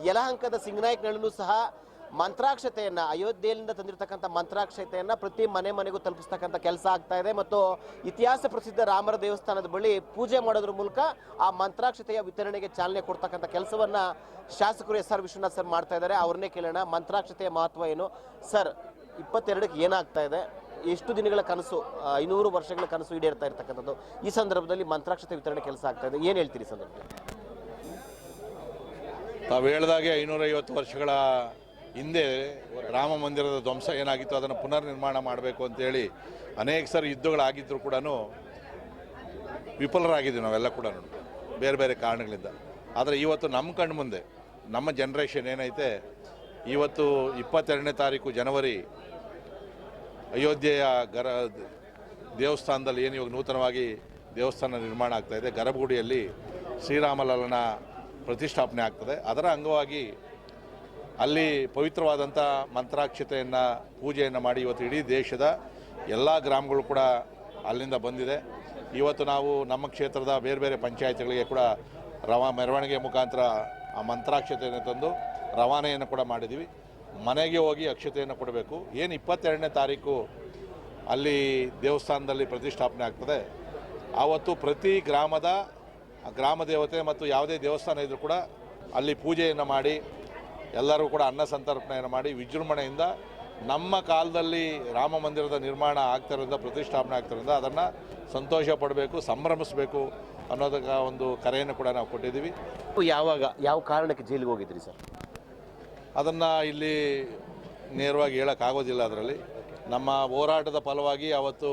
ಯಲಹಂಕದ ಸಿಂಗನಾಯಕನಹಳ್ಳಿನೂ ಸಹ ಮಂತ್ರಾಕ್ಷತೆಯನ್ನು ಅಯೋಧ್ಯೆಯಿಂದ ತಂದಿರತಕ್ಕಂಥ ಮಂತ್ರಾಕ್ಷತೆಯನ್ನು ಪ್ರತಿ ಮನೆ ಮನೆಗೂ ತಲುಪಿಸ್ತಕ್ಕಂಥ ಕೆಲಸ ಆಗ್ತಾ ಇದೆ ಮತ್ತು ಇತಿಹಾಸ ಪ್ರಸಿದ್ಧ ರಾಮರ ದೇವಸ್ಥಾನದ ಬಳಿ ಪೂಜೆ ಮಾಡೋದ್ರ ಮೂಲಕ ಆ ಮಂತ್ರಾಕ್ಷತೆಯ ವಿತರಣೆಗೆ ಚಾಲನೆ ಕೊಡ್ತಕ್ಕಂಥ ಕೆಲಸವನ್ನು ಶಾಸಕರು ಎಸ್ ಆರ್ ವಿಶ್ವನಾಥ್ ಸರ್ ಮಾಡ್ತಾ ಇದ್ದಾರೆ. ಅವ್ರನ್ನೇ ಕೇಳೋಣ, ಮಂತ್ರಾಕ್ಷತೆಯ ಮಹತ್ವ ಏನು ಸರ್? 22ಕ್ಕೆ ಏನಾಗ್ತಾ ಇದೆ? ಎಷ್ಟು ದಿನಗಳ ಕನಸು, 500 ವರ್ಷಗಳ ಕನಸು ಈಡೇರ್ತಾ ಇರ್ತಕ್ಕಂಥದ್ದು, ಈ ಸಂದರ್ಭದಲ್ಲಿ ಮಂತ್ರಾಕ್ಷತೆ ವಿತರಣೆ ಕೆಲಸ ಆಗ್ತಾ ಇದೆ, ಏನು ಹೇಳ್ತೀರಿ ಸಂದರ್ಭದಲ್ಲಿ? ತಾವು ಹೇಳಿದಾಗೆ 550 ವರ್ಷಗಳ ಹಿಂದೆ ರಾಮ ಮಂದಿರದ ಧ್ವಂಸ ಏನಾಗಿತ್ತು ಅದನ್ನು ಪುನರ್ ನಿರ್ಮಾಣ ಮಾಡಬೇಕು ಅಂತೇಳಿ ಅನೇಕ ಸರಿ ಯುದ್ಧಗಳಾಗಿದ್ದರೂ ಕೂಡ ವಿಫಲರಾಗಿದ್ದೀವಿ ನಾವೆಲ್ಲ ಕೂಡ ಬೇರೆ ಬೇರೆ ಕಾರಣಗಳಿಂದ. ಆದರೆ ಇವತ್ತು ನಮ್ಮ ಕಣ್ಣು ಮುಂದೆ ನಮ್ಮ ಜನ್ರೇಷನ್ ಏನೈತೆ, ಇವತ್ತು 22ನೇ ತಾರೀಕು ಜನವರಿ ಅಯೋಧ್ಯೆಯ ದೇವಸ್ಥಾನದಲ್ಲಿ ಏನು ಇವಾಗ ನೂತನವಾಗಿ ದೇವಸ್ಥಾನ ನಿರ್ಮಾಣ ಆಗ್ತಾಯಿದೆ, ಗರ್ಭಗುಡಿಯಲ್ಲಿ ಶ್ರೀರಾಮಲಲ್ಲನ ಪ್ರತಿಷ್ಠಾಪನೆ ಆಗ್ತದೆ. ಅದರ ಅಂಗವಾಗಿ ಅಲ್ಲಿ ಪವಿತ್ರವಾದಂಥ ಮಂತ್ರಾಕ್ಷತೆಯನ್ನು ಪೂಜೆಯನ್ನು ಮಾಡಿ ಇವತ್ತು ಇಡೀ ದೇಶದ ಎಲ್ಲ ಗ್ರಾಮಗಳು ಕೂಡ ಅಲ್ಲಿಂದ ಬಂದಿದೆ. ಇವತ್ತು ನಾವು ನಮ್ಮ ಕ್ಷೇತ್ರದ ಬೇರೆ ಬೇರೆ ಪಂಚಾಯತ್ಗಳಿಗೆ ಕೂಡ ಮೆರವಣಿಗೆ ಮುಖಾಂತರ ಆ ಮಂತ್ರಾಕ್ಷತೆಯನ್ನು ತಂದು ರವಾನೆಯನ್ನು ಕೂಡ ಮಾಡಿದ್ದೀವಿ. ಮನೆಗೆ ಹೋಗಿ ಅಕ್ಷತೆಯನ್ನು ಕೊಡಬೇಕು. ಏನು 22ನೇ ತಾರೀಕು ಅಲ್ಲಿ ದೇವಸ್ಥಾನದಲ್ಲಿ ಪ್ರತಿಷ್ಠಾಪನೆ ಆಗ್ತದೆ, ಆವತ್ತು ಪ್ರತಿ ಗ್ರಾಮ ದೇವತೆ ಮತ್ತು ಯಾವುದೇ ದೇವಸ್ಥಾನ ಇದ್ದರೂ ಕೂಡ ಅಲ್ಲಿ ಪೂಜೆಯನ್ನು ಮಾಡಿ ಎಲ್ಲರೂ ಕೂಡ ಅನ್ನ ಸಂತರ್ಪಣೆಯನ್ನು ಮಾಡಿ ವಿಜೃಂಭಣೆಯಿಂದ ನಮ್ಮ ಕಾಲದಲ್ಲಿ ರಾಮ ಮಂದಿರದ ನಿರ್ಮಾಣ ಆಗ್ತಿರೋದ್ರಿಂದ ಪ್ರತಿಷ್ಠಾಪನೆ ಆಗ್ತಿರೋದ್ರಿಂದ ಅದನ್ನು ಸಂತೋಷ ಪಡಬೇಕು, ಸಂಭ್ರಮಿಸಬೇಕು ಅನ್ನೋದಕ್ಕೆ ಒಂದು ಕರೆಯನ್ನು ಕೂಡ ನಾವು ಕೊಟ್ಟಿದ್ದೀವಿ. ಯಾವ ಕಾರಣಕ್ಕೆ ಜೈಲಿಗೆ ಹೋಗಿದ್ರಿ ಸರ್? ಅದನ್ನು ಇಲ್ಲಿ ನೇರವಾಗಿ ಹೇಳೋಕ್ಕಾಗೋದಿಲ್ಲ. ಅದರಲ್ಲಿ ನಮ್ಮ ಹೋರಾಟದ ಫಲವಾಗಿ ಅವತ್ತು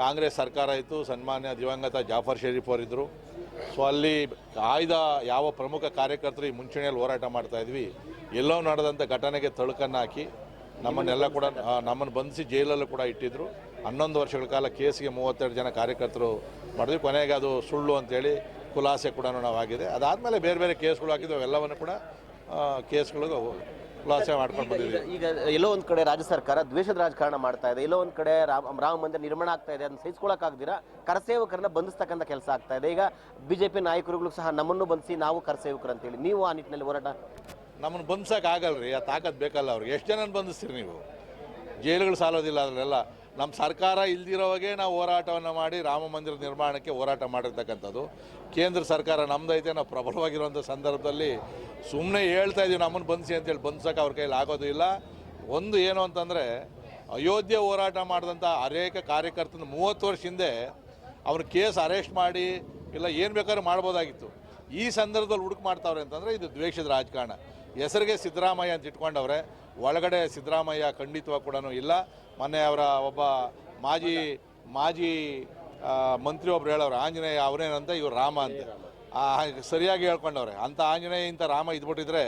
ಕಾಂಗ್ರೆಸ್ ಸರ್ಕಾರ ಇತ್ತು, ಸನ್ಮಾನ್ಯ ದಿವಂಗತ ಜಾಫರ್ ಶರೀಫ್ ಅವರಿದ್ದರು. ಸೊ ಅಲ್ಲಿ ಆಯ್ದ ಯಾವ ಪ್ರಮುಖ ಕಾರ್ಯಕರ್ತರು ಈ ಮುಂಚೂಣಿಯಲ್ಲಿ ಹೋರಾಟ ಮಾಡ್ತಾಯಿದ್ವಿ, ಎಲ್ಲೋ ನಡೆದಂಥ ಘಟನೆಗೆ ತಳುಕನ್ನು ಹಾಕಿ ನಮ್ಮನ್ನೆಲ್ಲ ಕೂಡ ನಮ್ಮನ್ನು ಬಂಧಿಸಿ ಜೈಲಲ್ಲೂ ಕೂಡ ಇಟ್ಟಿದ್ದರು. 11 ವರ್ಷಗಳ ಕಾಲ ಕೇಸಿಗೆ 32 ಜನ ಕಾರ್ಯಕರ್ತರು ಮಾಡಿದ್ವಿ. ಕೊನೆಗೆ ಅದು ಸುಳ್ಳು ಅಂತೇಳಿ ಖುಲಾಸೆ ಕೂಡ ನಾವು ಆಗಿದೆ. ಅದಾದಮೇಲೆ ಬೇರೆ ಬೇರೆ ಕೇಸ್ಗಳು ಹಾಕಿದ್ವು, ಅವೆಲ್ಲವನ್ನು ಕೂಡ ಕೇಸ್ಗಳು ಖುಲಾಸೆ ಮಾಡ್ಕೊಂಡು ಬಂದಿದ್ದೀವಿ. ಈಗ ಎಲ್ಲೋ ಒಂದು ಕಡೆ ರಾಜ್ಯ ಸರ್ಕಾರ ದ್ವೇಷದ ರಾಜಕಾರಣ ಮಾಡ್ತಾ ಇದೆ, ಎಲ್ಲೋ ಒಂದು ಕಡೆ ರಾಮ ಮಂದಿರ ನಿರ್ಮಾಣ ಆಗ್ತಾ ಇದೆ, ಅದನ್ನು ಸಹಿಸ್ಕೊಳ್ಳೋಕ್ಕಾಗ್ದಿರಾ ಕರಸೇವಕರನ್ನ ಬಂಧಿಸ್ತಕ್ಕಂಥ ಕೆಲಸ ಆಗ್ತಾ ಇದೆ. ಈಗ ಬಿಜೆಪಿ ನಾಯಕರುಗಳು ಸಹ ನಮ್ಮನ್ನು ಬಂಧಿಸಿ ನಾವು ಕರಸೇವಕರು ಅಂತೇಳಿ, ನೀವು ಆ ನಿಟ್ಟಿನಲ್ಲಿ ಹೋರಾಟ? ನಮ್ಮನ್ನು ಬಂಧಿಸೋಕ್ಕಾಗಲ್ರಿ, ಆ ತಾಕತ್ತು ಬೇಕಲ್ಲ ಅವ್ರಿಗೆ. ಎಷ್ಟು ಜನ ಬಂಧಿಸ್ತೀರಿ ನೀವು? ಜೈಲುಗಳು ಸಾಲೋದಿಲ್ಲ ಅದರಲ್ಲೆಲ್ಲ. ನಮ್ಮ ಸರ್ಕಾರ ಇಲ್ದಿರೋವಾಗೆ ನಾವು ಹೋರಾಟವನ್ನು ಮಾಡಿ ರಾಮ ಮಂದಿರ ನಿರ್ಮಾಣಕ್ಕೆ ಹೋರಾಟ ಮಾಡಿರ್ತಕ್ಕಂಥದ್ದು. ಕೇಂದ್ರ ಸರ್ಕಾರ ನಮ್ಮದೈತೆ, ನಾವು ಪ್ರಬಲವಾಗಿರುವಂಥ ಸಂದರ್ಭದಲ್ಲಿ ಸುಮ್ಮನೆ ಹೇಳ್ತಾ ಇದ್ದೀವಿ ನಮ್ಮನ್ನು ಬಂಧಿಸಿ ಅಂತೇಳಿ ಬಂಧಿಸೋಕೆ ಅವ್ರ ಕೈಯಲ್ಲಿ ಆಗೋದು ಇಲ್ಲ. ಒಂದು ಏನು ಅಂತಂದರೆ, ಅಯೋಧ್ಯೆ ಹೋರಾಟ ಮಾಡಿದಂಥ ಅನೇಕ ಕಾರ್ಯಕರ್ತನ 30 ವರ್ಷ ಹಿಂದೆ ಅವ್ರ ಕೇಸ್ ಅರೆಸ್ಟ್ ಮಾಡಿ ಇಲ್ಲ ಏನು ಬೇಕಾದ್ರೂ ಮಾಡ್ಬೋದಾಗಿತ್ತು. ಈ ಸಂದರ್ಭದಲ್ಲಿ ಹುಡುಕು ಮಾಡ್ತಾವ್ರೆ ಅಂತಂದರೆ ಇದು ದ್ವೇಷದ ರಾಜಕಾರಣ. ಹೆಸರಿಗೆ ಸಿದ್ದರಾಮಯ್ಯ ಅಂತ ಇಟ್ಕೊಂಡವ್ರೆ, ಒಳಗಡೆ ಸಿದ್ದರಾಮಯ್ಯ ಖಂಡಿತವಾಗಿ ಕೂಡ ಇಲ್ಲ. ಮೊನ್ನೆ ಅವರ ಒಬ್ಬ ಮಾಜಿ ಮಂತ್ರಿ ಒಬ್ರು ಹೇಳೋರು, ಆಂಜನೇಯ ಅವರೇನಂತ ಇವ್ರು ರಾಮ ಅಂತ. ಸರಿಯಾಗಿ ಹೇಳ್ಕೊಂಡವ್ರೆ. ಅಂಥ ಆಂಜನೇಯ ಇಂಥ ರಾಮ ಇದ್ಬಿಟ್ಟಿದ್ರೆ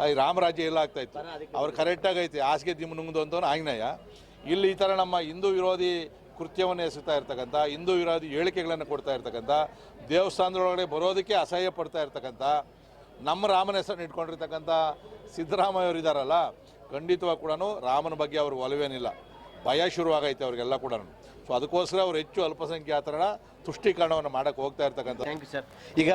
ಈ ರಾಮರಾಜ್ಯ ಎಲ್ಲ ಆಗ್ತಾಯಿತ್ತು. ಅವ್ರು ಕರೆಕ್ಟಾಗಿ ಐತಿ, ಹಾಸಿಗೆ ದಿಮ್ಮ ನುಂಗ್ದು ಅಂತವನು ಆಂಜನೇಯ. ಇಲ್ಲಿ ಈ ಥರ ನಮ್ಮ ಹಿಂದೂ ವಿರೋಧಿ ಕೃತ್ಯವನ್ನು ಎಸಗ್ತಾ ಇರ್ತಕ್ಕಂಥ, ಹಿಂದೂ ವಿರೋಧಿ ಹೇಳಿಕೆಗಳನ್ನು ಕೊಡ್ತಾ ಇರ್ತಕ್ಕಂಥ, ದೇವಸ್ಥಾನದೊಳಗಡೆ ಬರೋದಕ್ಕೆ ಅಸಹ್ಯ ಪಡ್ತಾ ಇರ್ತಕ್ಕಂಥ, ನಮ್ಮ ರಾಮನ ಹೆಸರನ್ನು ಇಟ್ಕೊಂಡಿರ್ತಕ್ಕಂಥ ಸಿದ್ದರಾಮಯ್ಯವರು ಇದ್ದಾರಲ್ಲ, ಖಂಡಿತವಾಗಿ ಕೂಡ ರಾಮನ ಬಗ್ಗೆ ಅವ್ರಿಗೆ ಒಲವೇನಿಲ್ಲ, ಭಯ ಶುರುವಾಗೈತೆ ಅವ್ರಿಗೆಲ್ಲ ಕೂಡ. ಸೊ ಅದಕ್ಕೋಸ್ಕರ ಅವ್ರು ಹೆಚ್ಚು ಅಲ್ಪಸಂಖ್ಯಾತರ ತುಷ್ಟೀಕರಣವನ್ನು ಮಾಡೋಕ್ಕೆ ಹೋಗ್ತಾ ಇರ್ತಕ್ಕಂಥ. Thank you sir. ಈಗ